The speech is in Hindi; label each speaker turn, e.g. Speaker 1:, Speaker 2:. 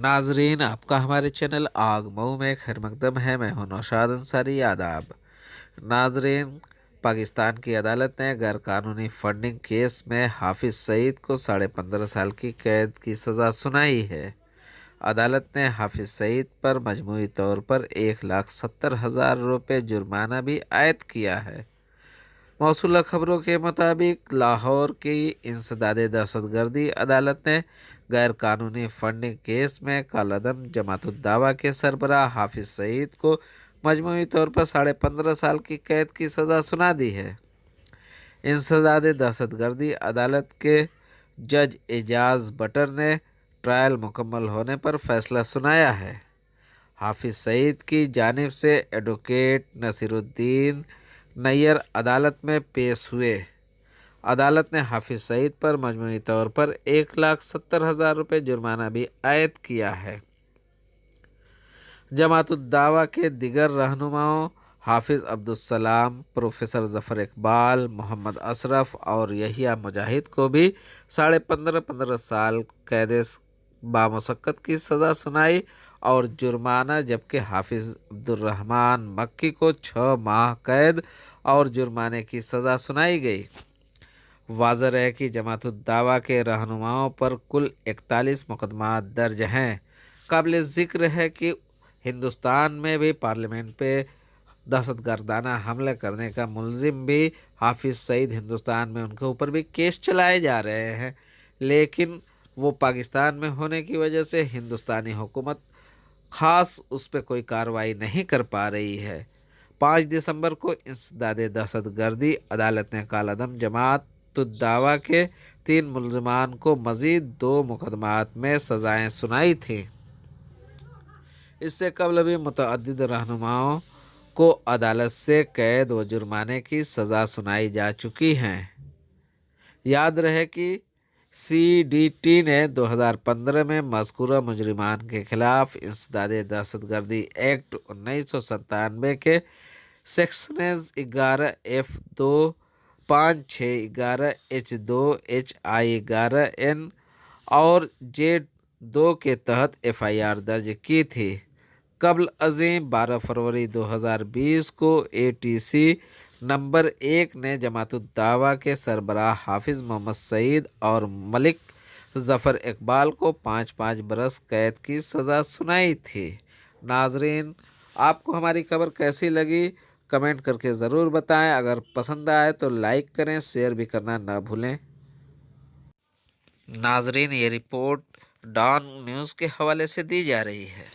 Speaker 1: नाजरीन, आपका हमारे चैनल आग मऊ में खैर मकदम है। मैं हूं नौशाद अंसारी। आदाब नाजरीन, पाकिस्तान की अदालत ने गैर कानूनी फंडिंग केस में हाफिज सईद को 15.5 साल की कैद की सज़ा सुनाई है। अदालत ने हाफिज सईद पर मजमूई तौर पर 1,70,000 रुपये जुर्माना भी आयद किया है। मौसूला खबरों के मुताबिक लाहौर की इंसदाद दहशतगर्दी अदालत ने गैर कानूनी फंडिंग केस में कालादम जमातुद्दावा के सरबराह हाफिज सईद को मजमूई तौर पर 15.5 साल की कैद की सज़ा सुना दी है। इंसदाद दहशतगर्दी अदालत के जज एजाज बटर ने ट्रायल मुकम्मल होने पर फैसला सुनाया है। हाफिज सईद की जानिब से एडवोकेट नसीरुद्दीन नैयर अदालत में पेश हुए। अदालत ने हाफिज सईद पर मजमूई तौर पर 1,70,000 रुपये जुर्माना भी आयद किया है। जमातुद्दावा के दिगर रहनुमाओं हाफिज अब्दुस्सलाम, प्रोफेसर जफर इकबाल, मोहम्मद अशरफ और यहिया मुजाहिद को भी 15.5 साल कैद बामुशक्कत की सज़ा सुनाई और जुर्माना, जबकि हाफिज अब्दुर्रहमान मक्की को 6 माह कैद और जुर्माने की सज़ा सुनाई गई। वाज़ह है कि जमातुद्दावा के रहनुमाओं पर कुल 41 मुकदमा दर्ज हैं। काबिल ज़िक्र है कि हिंदुस्तान में भी पार्लियामेंट पे दहशतगर्दाना हमले करने का मुलजिम भी हाफिज सईद, हिंदुस्तान में उनके ऊपर भी केस चलाए जा रहे हैं, लेकिन वो पाकिस्तान में होने की वजह से हिंदुस्तानी हुकूमत ख़ास उस पर कोई कार्रवाई नहीं कर पा रही है। 5 दिसंबर को इंसदाद दहशतगर्दी अदालत ने कालादम जमातुद्दावा के 3 मुलजमान को मज़ीद 2 मुकदमात में सज़ाएँ सुनाई थी। इससे कबल भी मुतअद्दिद रहनुमाओं को अदालत से कैद व जुर्माने की सज़ा सुनाई जा चुकी हैं। याद रहे कि CDT ने 2015 में मज़कूरा मुजरिमान के खिलाफ इंसदाद दहशतगर्दी एक्ट 1997 के sections 11F2, 5, 6, 11H2, HI 11N और J2 के तहत FIR दर्ज की थी। कबल अज़ीम 12 फरवरी 2020 को ATC नंबर 1 ने जमातुद्दावा के सरबराह हाफिज मोहम्मद सईद और मलिक ज़फ़र इकबाल को 5-5 बरस कैद की सज़ा सुनाई थी। नाजरीन, आपको हमारी खबर कैसी लगी कमेंट करके ज़रूर बताएं। अगर पसंद आए तो लाइक करें, शेयर भी करना ना भूलें। नाजरीन, ये रिपोर्ट डॉन न्यूज़ के हवाले से दी जा रही है।